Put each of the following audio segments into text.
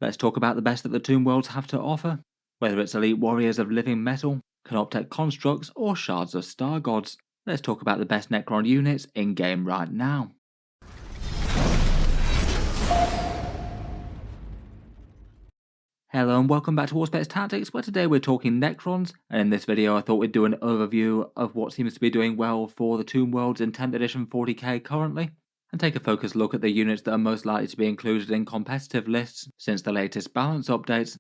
Let's talk about the best that the Tomb Worlds have to offer. Whether it's elite warriors of living metal, Canoptek constructs, or shards of star gods, let's talk about the best Necron units in game right now. Hello and welcome back to Auspex Tactics, where today we're talking Necrons, and in this video I thought we'd do an overview of what seems to be doing well for the Tomb Worlds in 10th edition 40k currently, and take a focused look at the units that are most likely to be included in competitive lists since the latest balance updates.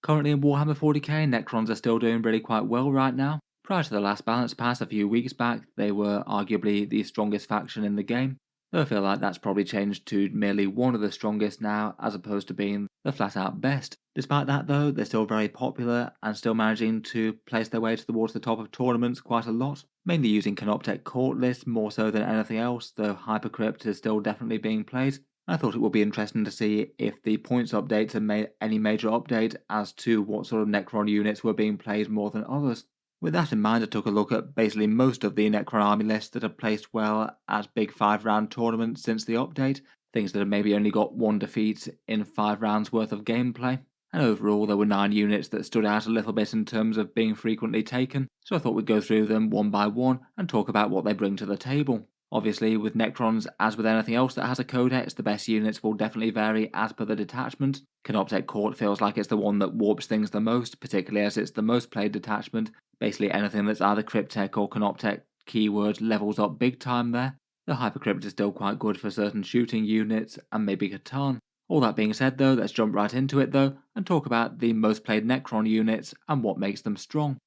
Currently in Warhammer 40k, Necrons are still doing really quite well right now. Prior to the last balance pass a few weeks back, they were arguably the strongest faction in the game, though I feel like that's probably changed to merely one of the strongest now, as opposed to being the flat out best. Despite that though, they're still very popular and still managing to place their way towards the top of tournaments quite a lot, mainly using Canoptek court lists more so than anything else, though Hypercrypt is still definitely being played. I thought it would be interesting to see if the points updates have made any major update as to what sort of Necron units were being played more than others. With that in mind, I took a look at basically most of the Necron army lists that have placed well at big 5-round tournaments since the update, things that have maybe only got one defeat in 5 rounds worth of gameplay. And overall there were 9 units that stood out a little bit in terms of being frequently taken, so I thought we'd go through them one by one and talk about what they bring to the table. Obviously, with Necrons, as with anything else that has a codex, the best units will definitely vary as per the detachment. Canoptek Court feels like it's the one that warps things the most, particularly as it's the most played detachment. Basically anything that's either Cryptek or Canoptek keyword levels up big time there. The Hypercrypt is still quite good for certain shooting units, and maybe C'Tan. All that being said though, let's jump right into it though, and talk about the most played Necron units and what makes them strong.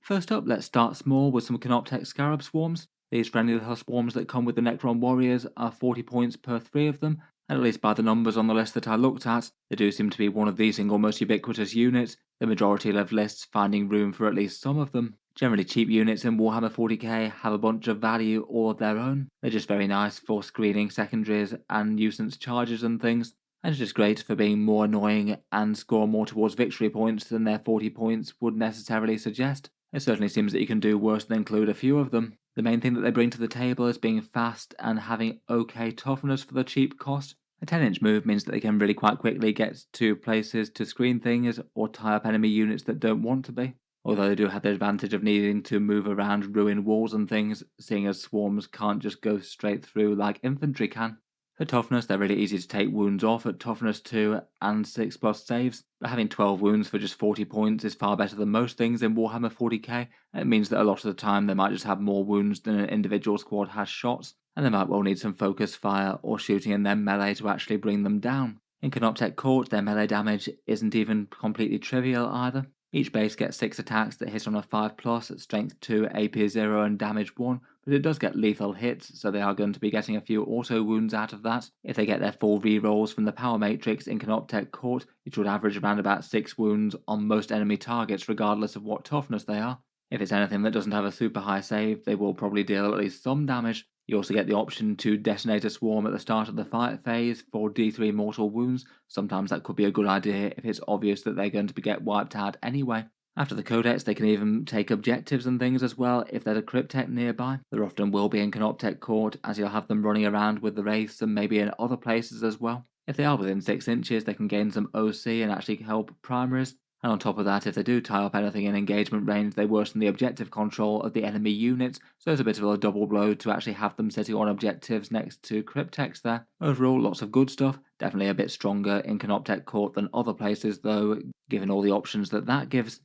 First up, let's start small with some Canoptek Scarabs Swarms. These friendly little swarms that come with the Necron warriors are 40 points per 3 of them, and at least by the numbers on the list that I looked at, they do seem to be one of the single most ubiquitous units, the majority of lists finding room for at least some of them. Generally cheap units in Warhammer 40k have a bunch of value all of their own. They're just very nice for screening secondaries and nuisance charges and things, and it's just great for being more annoying and score more towards victory points than their 40 points would necessarily suggest. It certainly seems that you can do worse than include a few of them. The main thing that they bring to the table is being fast and having okay toughness for the cheap cost. A 10-inch move means that they can really quite quickly get to places to screen things or tie up enemy units that don't want to be. Although they do have the advantage of needing to move around ruined walls and things, seeing as swarms can't just go straight through like infantry can. For toughness, they're really easy to take wounds off at toughness 2 and 6+ saves, but having 12 wounds for just 40 points is far better than most things in Warhammer 40k. It means that a lot of the time they might just have more wounds than an individual squad has shots, and they might well need some focus fire or shooting in their melee to actually bring them down. In Canoptek Court, their melee damage isn't even completely trivial either. Each base gets 6 attacks that hit on a 5+ at strength 2, AP 0 and damage 1, but it does get lethal hits, so they are going to be getting a few auto wounds out of that. If they get their full rerolls from the power matrix in Canoptek Court, it should average around about 6 wounds on most enemy targets regardless of what toughness they are. If it's anything that doesn't have a super high save, they will probably deal at least some damage. You also get the option to detonate a swarm at the start of the fight phase for D3 mortal wounds. Sometimes that could be a good idea if it's obvious that they're going to get wiped out anyway. After the codex, they can even take objectives and things as well if there's a Cryptek nearby. There often will be in Canoptek Court, as you'll have them running around with the Wraiths and maybe in other places as well. If they are within 6 inches, they can gain some OC and actually help primaries. And on top of that, if they do tie up anything in engagement range, they worsen the objective control of the enemy units, so it's a bit of a double blow to actually have them sitting on objectives next to Crypteks there. Overall, lots of good stuff, definitely a bit stronger in Canoptek Court than other places though, given all the options that gives.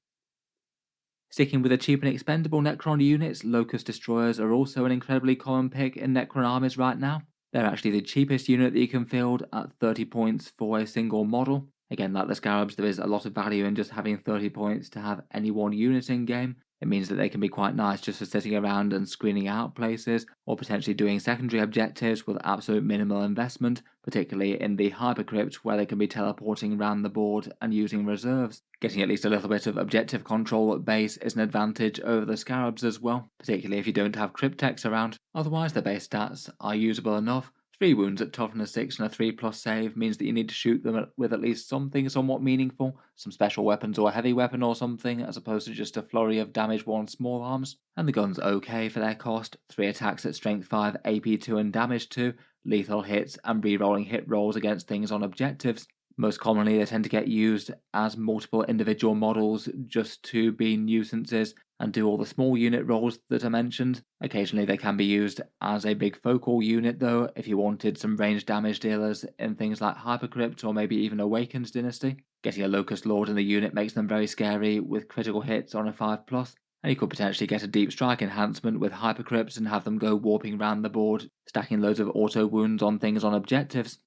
Sticking with the cheap and expendable Necron units, Lokhust Destroyers are also an incredibly common pick in Necron armies right now. They're actually the cheapest unit that you can field at 30 points for a single model. Again, like the Scarabs, there is a lot of value in just having 30 points to have any one unit in game. It means that they can be quite nice just for sitting around and screening out places, or potentially doing secondary objectives with absolute minimal investment, particularly in the Hypercrypt where they can be teleporting around the board and using reserves. Getting at least a little bit of objective control at base is an advantage over the Scarabs as well, particularly if you don't have Crypteks around. Otherwise, their base stats are usable enough. 3 wounds at toughness 6 and a 3+ save means that you need to shoot them with at least something somewhat meaningful, some special weapons or a heavy weapon or something, as opposed to just a flurry of damage 1 small arms. And the gun's okay for their cost, 3 attacks at strength 5, AP 2 and damage 2, lethal hits and re-rolling hit rolls against things on objectives. Most commonly, they tend to get used as multiple individual models just to be nuisances and do all the small unit roles that I mentioned. Occasionally, they can be used as a big focal unit, though, if you wanted some ranged damage dealers in things like Hypercrypt or maybe even Awakened Dynasty. Getting a Locust Lord in the unit makes them very scary with critical hits on a 5+, and you could potentially get a Deep Strike enhancement with Hypercrypts and have them go warping around the board, stacking loads of auto wounds on things on objectives.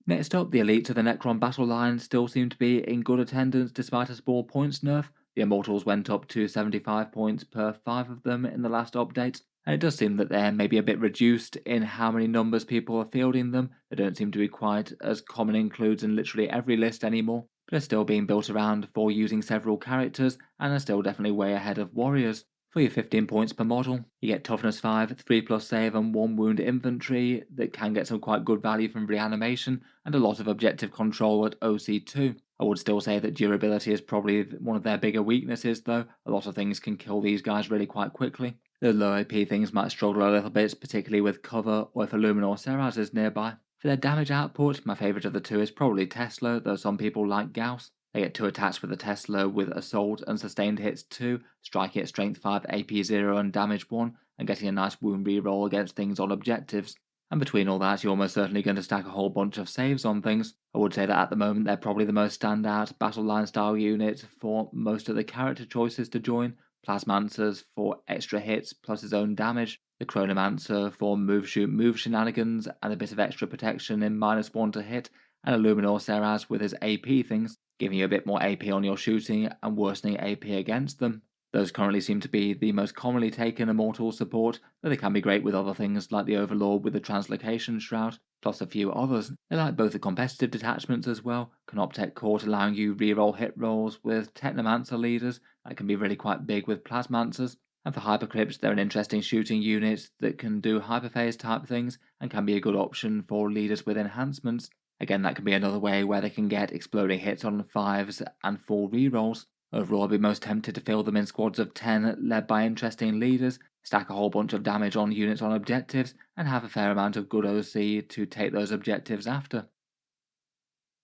Next up, the elites of the Necron battle line still seem to be in good attendance despite a small points nerf. The Immortals went up to 75 points per 5 of them in the last update, and it does seem that they're maybe a bit reduced in how many numbers people are fielding them. They don't seem to be quite as common includes in literally every list anymore, but are still being built around for using several characters and are still definitely way ahead of warriors. For your 15 points per model, you get Toughness 5, 3+ save and 1 wound infantry that can get some quite good value from reanimation, and a lot of objective control at OC2. I would still say that durability is probably one of their bigger weaknesses though. A lot of things can kill these guys really quite quickly. The low AP things might struggle a little bit, particularly with cover or if Illuminor Seraz is nearby. For their damage output, my favourite of the two is probably Tesla, though some people like Gauss. They get 2 attacks with the Tesla with Assault and Sustained Hits 2, striking at Strength 5, AP 0 and Damage 1, and getting a nice wound reroll against things on objectives. And between all that, you're almost certainly going to stack a whole bunch of saves on things. I would say that at the moment they're probably the most standout battle line style unit for most of the character choices to join. Plasmancers for extra hits plus his own damage, the Chronomancer for move shoot move shenanigans and a bit of extra protection in -1 to hit, and Illuminor Seraz with his AP things, giving you a bit more AP on your shooting and worsening AP against them. Those currently seem to be the most commonly taken Immortal support, though they can be great with other things like the Overlord with the Translocation Shroud, plus a few others. They like both the competitive detachments as well, Canoptek Court allowing you reroll hit rolls with Technomancer leaders, that can be really quite big with Plasmancers. And for Hypercrypts, they're an interesting shooting unit that can do hyperphase type things and can be a good option for leaders with enhancements. Again, that can be another way where they can get exploding hits on 5s and full rerolls. Overall, I'd be most tempted to fill them in squads of 10 led by interesting leaders, stack a whole bunch of damage on units on objectives, and have a fair amount of good OC to take those objectives after.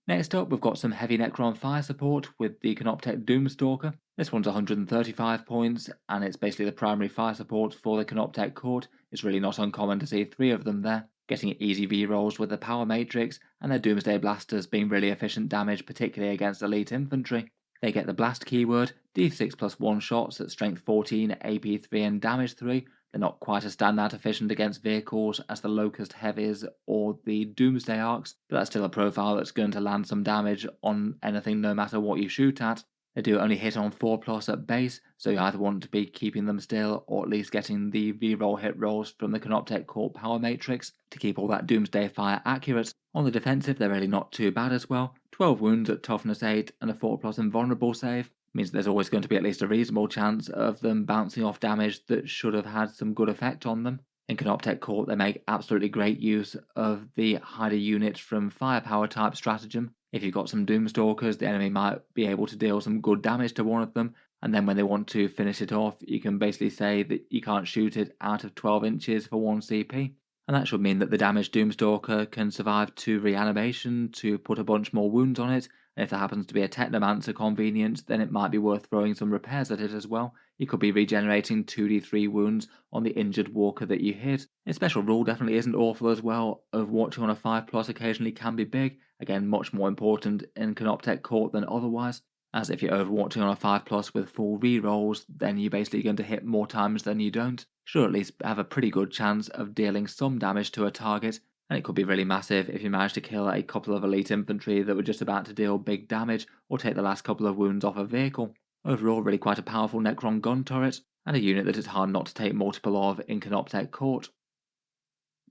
Next up, we've got some heavy Necron fire support with the Canoptek Doomstalker. This one's 135 points, and it's basically the primary fire support for the Canoptek Court. It's really not uncommon to see 3 of them there, getting easy V-rolls with the Power Matrix, and their Doomsday Blasters being really efficient damage, particularly against elite infantry. They get the Blast keyword, D6 plus 1 shots at Strength 14, AP 3 and Damage 3. They're not quite as standout efficient against vehicles as the Lokhust Heavies or the Doomsday Arks, but that's still a profile that's going to land some damage on anything no matter what you shoot at. They do only hit on 4+ at base, so you either want to be keeping them still or at least getting the reroll hit rolls from the Canoptek Court Power Matrix to keep all that Doomsday fire accurate. On the defensive, they're really not too bad as well. 12 wounds at Toughness 8 and a 4+ invulnerable save means there's always going to be at least a reasonable chance of them bouncing off damage that should have had some good effect on them. In Canoptek Court, they make absolutely great use of the hider unit from firepower type stratagem. If you've got some Doomstalkers, the enemy might be able to deal some good damage to one of them, and then when they want to finish it off, you can basically say that you can't shoot it out of 12 inches for 1 CP. And that should mean that the damaged Doomstalker can survive 2 reanimation to put a bunch more wounds on it, and if there happens to be a Technomancer convenient, then it might be worth throwing some repairs at it as well. You could be regenerating 2d3 wounds on the injured walker that you hit. Its special rule definitely isn't awful as well. Overwatching on a 5+ occasionally can be big, again much more important in Canoptek Court than otherwise, as if you're overwatching on a 5+ with full rerolls, then you're basically going to hit more times than you don't. Should at least have a pretty good chance of dealing some damage to a target, and it could be really massive if you manage to kill a couple of elite infantry that were just about to deal big damage or take the last couple of wounds off a vehicle. Overall, really quite a powerful Necron gun turret, and a unit that is hard not to take multiple of in Canoptek Court.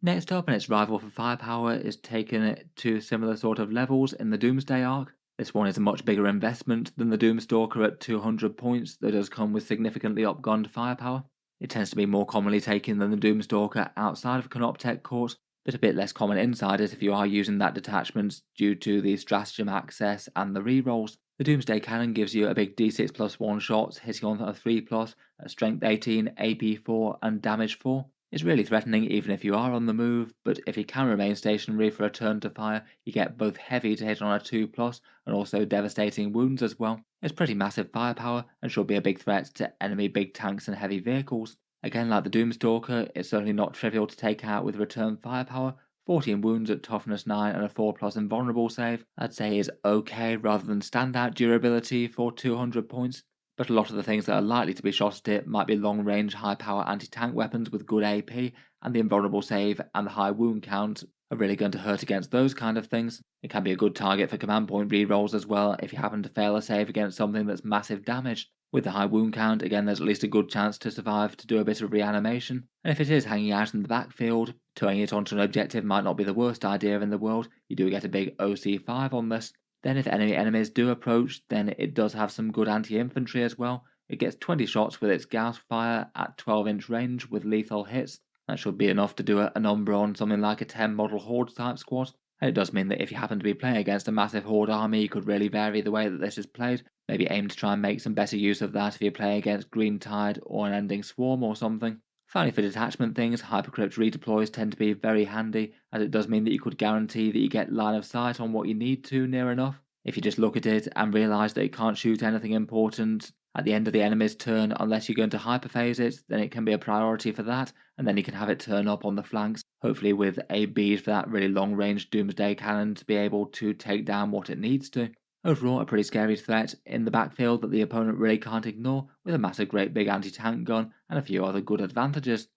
Next up, and its rival for firepower is taken it to similar sort of levels in the Doomsday Ark. This one is a much bigger investment than the Doomstalker at 200 points that does come with significantly upgunned firepower. It tends to be more commonly taken than the Doomstalker outside of Canoptek Court, but a bit less common inside it if you are using that detachment due to the stratagem access and the rerolls. The Doomsday Cannon gives you a big D6 plus 1 shots, hitting on a 3+, at Strength 18, AP 4 and Damage 4. It's really threatening even if you are on the move, but if you can remain stationary for a turn to fire, you get both heavy to hit on a 2+ and also devastating wounds as well. It's pretty massive firepower and should be a big threat to enemy big tanks and heavy vehicles. Again, like the Doomstalker, it's certainly not trivial to take out with return firepower. 14 wounds at toughness 9 and a 4+ invulnerable save, I'd say is okay rather than standout durability for 200 points. But a lot of the things that are likely to be shot at it might be long-range, high-power anti-tank weapons with good AP, and the invulnerable save and the high wound count are really going to hurt against those kind of things. It can be a good target for command point rerolls as well if you happen to fail a save against something that's massive damage. With the high wound count, again, there's at least a good chance to survive to do a bit of reanimation. And if it is hanging out in the backfield, towing it onto an objective might not be the worst idea in the world. You do get a big OC5 on this. Then if enemy enemies do approach, then it does have some good anti-infantry as well. It gets 20 shots with its Gauss fire at 12-inch range with lethal hits. That should be enough to do a number on something like a 10 model horde type squad. And it does mean that if you happen to be playing against a massive horde army, you could really vary the way that this is played. Maybe aim to try and make some better use of that if you're playing against Green Tide or an Ending Swarm or something. Finally, for detachment things, Hypercrypt redeploys tend to be very handy, as it does mean that you could guarantee that you get line of sight on what you need to near enough. If you just look at it and realise that it can't shoot anything important at the end of the enemy's turn unless you're going to hyperphase it, then it can be a priority for that, and then you can have it turn up on the flanks, hopefully with a bead for that really long-range Doomsday cannon to be able to take down what it needs to. Overall, a pretty scary threat in the backfield that the opponent really can't ignore, with a massive great big anti-tank gun and a few other good advantages.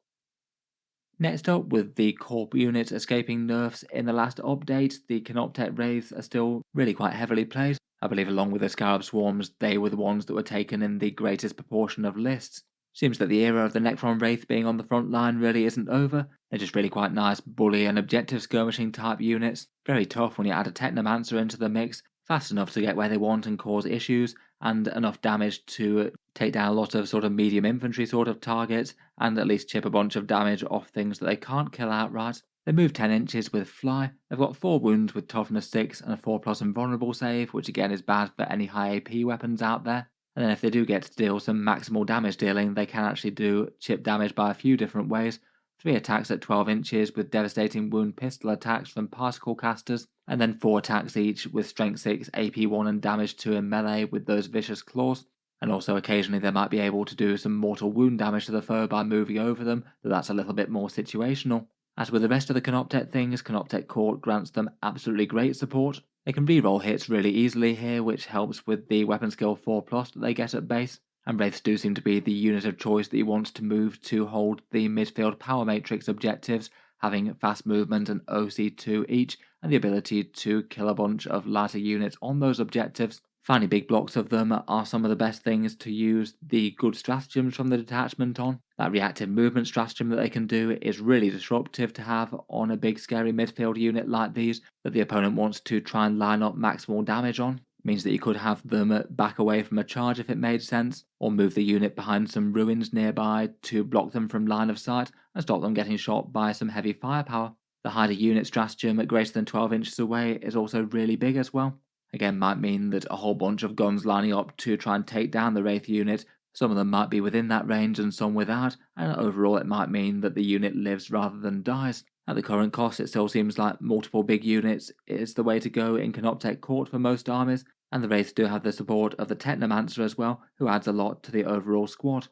Next up, with the Corp units escaping nerfs in the last update, the Canoptek Wraiths are still really quite heavily played. I believe along with the Scarabs Swarms, they were the ones that were taken in the greatest proportion of lists. Seems that the era of the Necron Wraith being on the front line really isn't over. They're just really quite nice bully and objective skirmishing type units. Very tough when you add a Technomancer into the mix, fast enough to get where they want and cause issues, and enough damage to take down a lot of sort of medium infantry sort of targets, and at least chip a bunch of damage off things that they can't kill outright. They move 10 inches with fly. They've got 4 wounds with toughness 6 and a 4+ invulnerable save, which again is bad for any high AP weapons out there. And then if they do get to deal some maximal damage dealing, they can actually do chip damage by a few different ways. 3 attacks at 12 inches with devastating wound pistol attacks from particle casters, and then 4 attacks each with strength 6, AP 1 and damage 2 in melee with those vicious claws. And also occasionally they might be able to do some mortal wound damage to the foe by moving over them, but that's a little bit more situational. As with the rest of the Canoptek things, Canoptek Court grants them absolutely great support. They can reroll hits really easily here, which helps with the weapon skill 4+ that they get at base. And Wraiths do seem to be the unit of choice that you want to move to hold the midfield power matrix objectives, having fast movement and OC2 each, and the ability to kill a bunch of lighter units on those objectives. Finally, big blocks of them are some of the best things to use the good stratagems from the detachment on. That reactive movement stratagem that they can do is really disruptive to have on a big scary midfield unit like these that the opponent wants to try and line up maximal damage on. It means that you could have them back away from a charge if it made sense, or move the unit behind some ruins nearby to block them from line of sight and stop them getting shot by some heavy firepower. The hide a unit stratagem at greater than 12 inches away is also really big as well. Again, might mean that a whole bunch of guns lining up to try and take down the Wraith unit. Some of them might be within that range and some without, and overall it might mean that the unit lives rather than dies. At the current cost, it still seems like multiple big units is the way to go in Canoptek Court for most armies, and the Wraiths do have the support of the Technomancer as well, who adds a lot to the overall squad.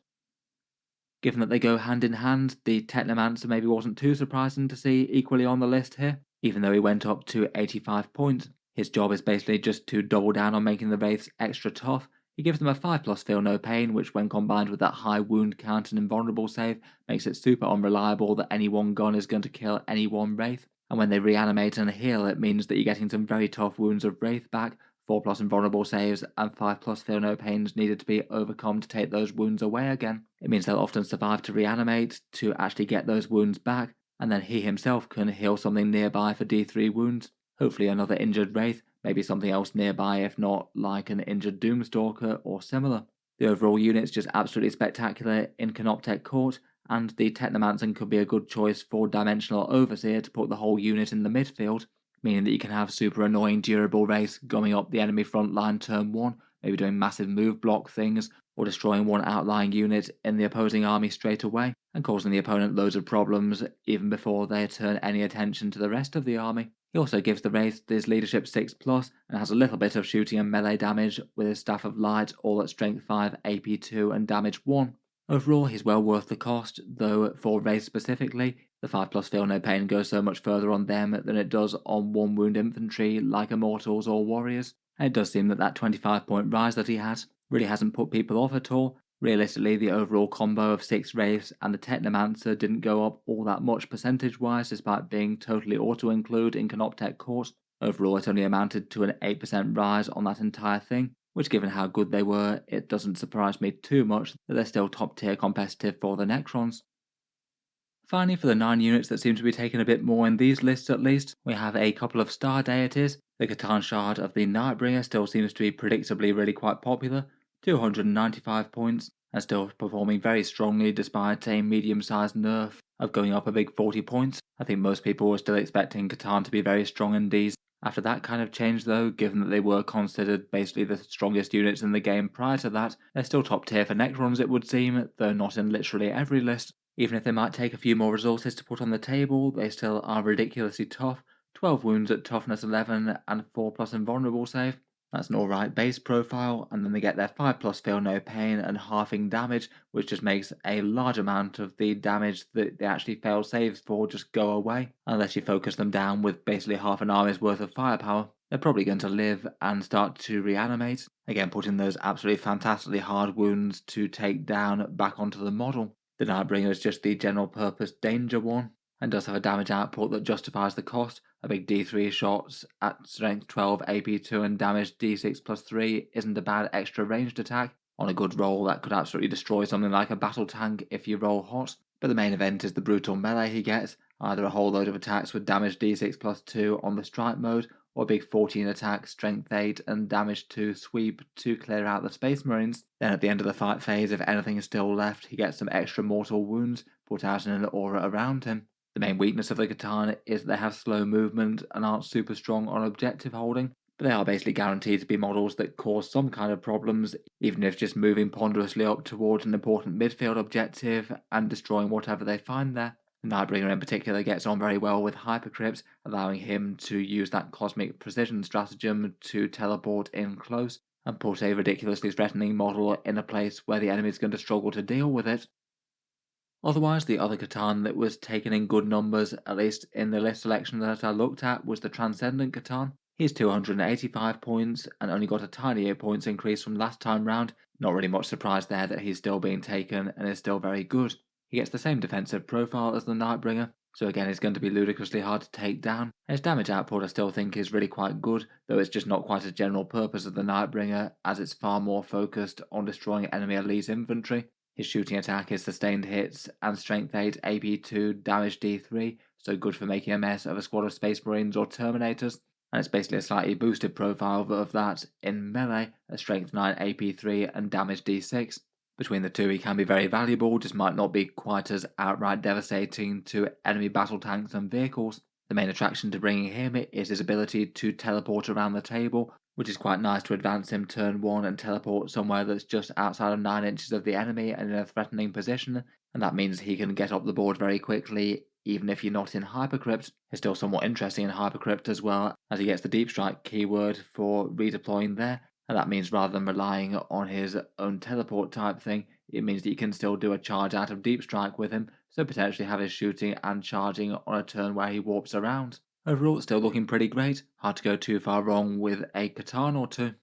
Given that they go hand in hand, the Technomancer maybe wasn't too surprising to see equally on the list here, even though he went up to 85 points. His job is basically just to double down on making the Wraiths extra tough. He gives them a 5+ feel no pain, which when combined with that high wound count and invulnerable save, makes it super unreliable that any one gun is going to kill any one Wraith. And when they reanimate and heal, it means that you're getting some very tough wounds of Wraith back, 4+ invulnerable saves, and 5+ feel no pains needed to be overcome to take those wounds away again. It means they'll often survive to reanimate, to actually get those wounds back, and then he himself can heal something nearby for D3 wounds. Hopefully another injured Wraith, maybe something else nearby if not like an injured Doomstalker or similar. The overall unit's just absolutely spectacular in Canoptek Court, and the Technomancer could be a good choice for Dimensional Overseer to put the whole unit in the midfield, meaning that you can have super annoying durable Wraiths going up the enemy front line turn 1, maybe doing massive move block things, or destroying one outlying unit in the opposing army straight away, and causing the opponent loads of problems even before they turn any attention to the rest of the army. He also gives the Wraith his leadership 6+, and has a little bit of shooting and melee damage with his Staff of Light, all at strength 5, AP 2 and damage 1. Overall, he's well worth the cost, though for Wraith specifically, the 5+ Feel No Pain goes so much further on them than it does on 1 wound infantry like Immortals or Warriors, and it does seem that 25-point rise that he had really hasn't put people off at all. Realistically, the overall combo of 6 Wraiths and the Technomancer didn't go up all that much percentage-wise despite being totally auto-include in Canoptek Court. Overall, it only amounted to an 8% rise on that entire thing, which given how good they were, it doesn't surprise me too much that they're still top tier competitive for the Necrons. Finally, for the 9 units that seem to be taking a bit more in these lists at least, we have a couple of star deities. The C'Tan Shard of the Nightbringer still seems to be predictably really quite popular, 295 points, and still performing very strongly despite a medium-sized nerf of going up a big 40 points. I think most people were still expecting C'Tan to be very strong in these. After that kind of change though, given that they were considered basically the strongest units in the game prior to that, they're still top tier for Necrons it would seem, though not in literally every list. Even if they might take a few more resources to put on the table, they still are ridiculously tough. 12 wounds at toughness 11 and 4+ invulnerable save. That's an alright base profile, and then they get their 5+ Feel No Pain and halving damage, which just makes a large amount of the damage that they actually fail saves for just go away, unless you focus them down with basically half an army's worth of firepower. They're probably going to live and start to reanimate, again putting those absolutely fantastically hard wounds to take down back onto the model. The Nightbringer is just the general purpose danger one, and does have a damage output that justifies the cost. A big D3 shots at strength 12, AP 2 and damage D6+3 isn't a bad extra ranged attack. On a good roll that could absolutely destroy something like a battle tank if you roll hot, but the main event is the brutal melee he gets, either a whole load of attacks with damage D6+2 on the strike mode, or a big 14 attack, strength 8 and damage 2 sweep to clear out the Space Marines. Then at the end of the fight phase, if anything is still left, he gets some extra mortal wounds put out in an aura around him. The main weakness of the C'Tan is that they have slow movement and aren't super strong on objective holding, but they are basically guaranteed to be models that cause some kind of problems, even if just moving ponderously up towards an important midfield objective and destroying whatever they find there. The Nightbringer in particular gets on very well with Hypercrypt, allowing him to use that cosmic precision stratagem to teleport in close and put a ridiculously threatening model in a place where the enemy is going to struggle to deal with it. Otherwise, the other C'Tan that was taken in good numbers, at least in the list selection that I looked at, was the Transcendant C'Tan. He's 285 points and only got a tiny points increase from last time round. Not really much surprise there that he's still being taken and is still very good. He gets the same defensive profile as the Nightbringer, so again it's going to be ludicrously hard to take down. His damage output I still think is really quite good, though it's just not quite as general purpose as the Nightbringer, as it's far more focused on destroying enemy elite infantry. His shooting attack is sustained hits and strength 8, AP 2, damage D3, so good for making a mess of a squad of Space Marines or Terminators, and it's basically a slightly boosted profile of that in melee, a strength 9, AP 3 and damage D6. Between the two he can be very valuable, just might not be quite as outright devastating to enemy battle tanks and vehicles. The main attraction to bringing him is his ability to teleport around the table, which is quite nice to advance him turn 1 and teleport somewhere that's just outside of 9 inches of the enemy and in a threatening position, and that means he can get up the board very quickly even if you're not in Hypercrypt. It's still somewhat interesting in Hypercrypt as well, as he gets the Deep Strike keyword for redeploying there, and that means rather than relying on his own teleport type thing, it means that you can still do a charge out of Deep Strike with him, so potentially have his shooting and charging on a turn where he warps around. Overall, it's still looking pretty great, hard to go too far wrong with a C'Tan or two.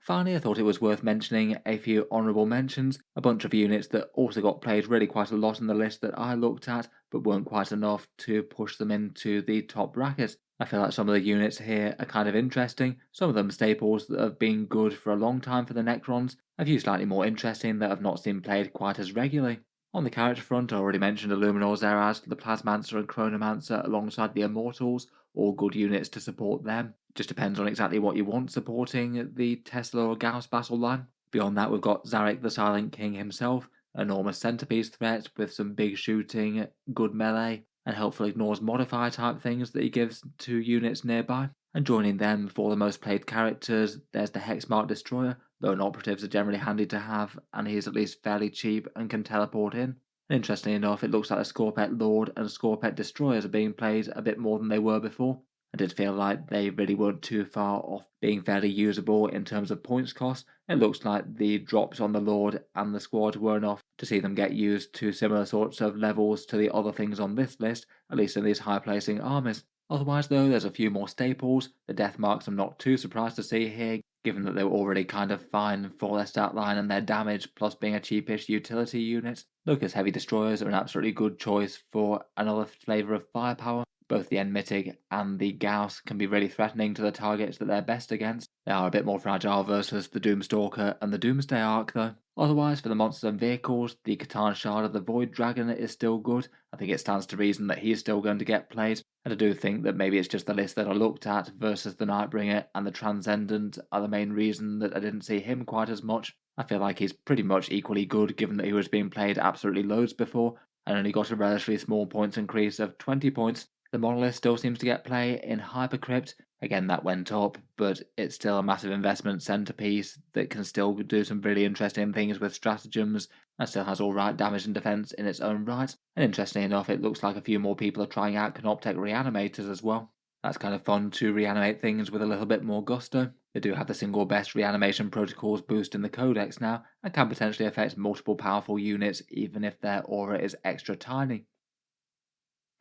Finally, I thought it was worth mentioning a few honourable mentions, a bunch of units that also got played really quite a lot in the list that I looked at, but weren't quite enough to push them into the top bracket. I feel like some of the units here are kind of interesting, some of them staples that have been good for a long time for the Necrons, a few slightly more interesting that have not seen played quite as regularly. On the character front, I already mentioned Illuminor Zeraz, the Plasmancer and Chronomancer alongside the Immortals, all good units to support them. Just depends on exactly what you want supporting the Tesla or Gauss battle line. Beyond that, we've got Zarek the Silent King himself, enormous centerpiece threat with some big shooting, good melee, and helpful ignores modify type things that he gives to units nearby. And joining them for the most played characters, there's the Hexmark Destroyer. Lone operatives are generally handy to have, and he's at least fairly cheap and can teleport in. And interestingly enough, it looks like the Scorpet Lord and Scorpet Destroyers are being played a bit more than they were before. I did feel like they really weren't too far off being fairly usable in terms of points cost. It looks like the drops on the Lord and the squad were enough to see them get used to similar sorts of levels to the other things on this list, at least in these high placing armies. Otherwise though, there's a few more staples. The death marks I'm not too surprised to see here, given that they were already kind of fine for their stat line and their damage, plus being a cheapish utility unit. Lokhust Heavy Destroyers are an absolutely good choice for another flavour of firepower. Both the Enmitig and the Gauss can be really threatening to the targets that they're best against. They are a bit more fragile versus the Doomstalker and the Doomsday Ark though. Otherwise, for the monsters and vehicles, the C'Tan Shard of the Void Dragon is still good. I think it stands to reason that he's still going to get played. And I do think that maybe it's just the list that I looked at versus the Nightbringer and the Transcendant are the main reason that I didn't see him quite as much. I feel like he's pretty much equally good given that he was being played absolutely loads before and only got a relatively small points increase of 20 points. The Monolith still seems to get play in Hypercrypt. Again, that went up, but it's still a massive investment centerpiece that can still do some really interesting things with stratagems and still has alright damage and defense in its own right. And interestingly enough, it looks like a few more people are trying out Canoptek Reanimators as well. That's kind of fun to reanimate things with a little bit more gusto. They do have the single best reanimation protocols boost in the codex now, and can potentially affect multiple powerful units even if their aura is extra tiny.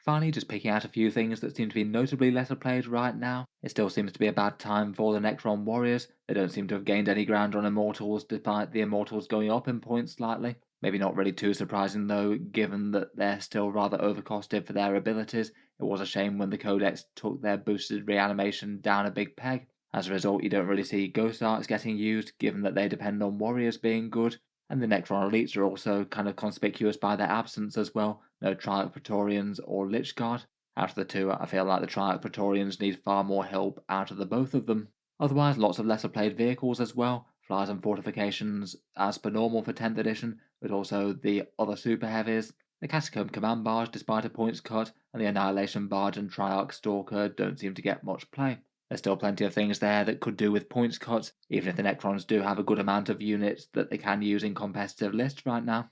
Finally, just picking out a few things that seem to be notably lesser played right now. It still seems to be a bad time for the Necron Warriors. They don't seem to have gained any ground on Immortals, despite the Immortals going up in points slightly. Maybe not really too surprising though, given that they're still rather overcosted for their abilities. It was a shame when the Codex took their boosted reanimation down a big peg. As a result, you don't really see Ghost Arcs getting used, given that they depend on Warriors being good. And the Necron elites are also kind of conspicuous by their absence as well. No Triarch Praetorians or Lichguard. Out of the two, I feel like the Triarch Praetorians need far more help out of the both of them. Otherwise, lots of lesser played vehicles as well. Flyers and fortifications as per normal for 10th edition, but also the other super heavies. The Catacomb Command Barge despite a points cut, and the Annihilation Barge and Triarch Stalker don't seem to get much play. There's still plenty of things there that could do with points cuts, even if the Necrons do have a good amount of units that they can use in competitive lists right now.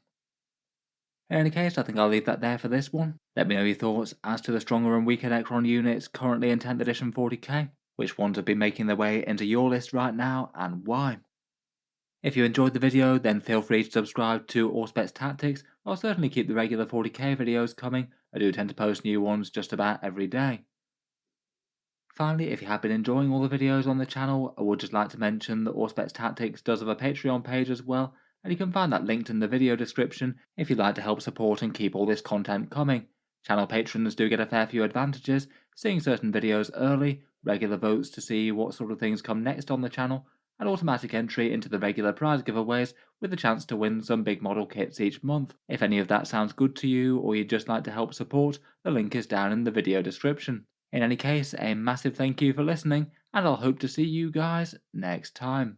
In any case, I think I'll leave that there for this one. Let me know your thoughts as to the stronger and weaker Necron units currently in 10th edition 40k. Which ones have been making their way into your list right now and why? If you enjoyed the video, then feel free to subscribe to Auspex Tactics. I'll certainly keep the regular 40k videos coming. I do tend to post new ones just about every day. Finally, if you have been enjoying all the videos on the channel, I would just like to mention that Auspex Tactics does have a Patreon page as well, and you can find that linked in the video description if you'd like to help support and keep all this content coming. Channel patrons do get a fair few advantages, seeing certain videos early, regular votes to see what sort of things come next on the channel, and automatic entry into the regular prize giveaways with the chance to win some big model kits each month. If any of that sounds good to you or you'd just like to help support, the link is down in the video description. In any case, a massive thank you for listening, and I'll hope to see you guys next time.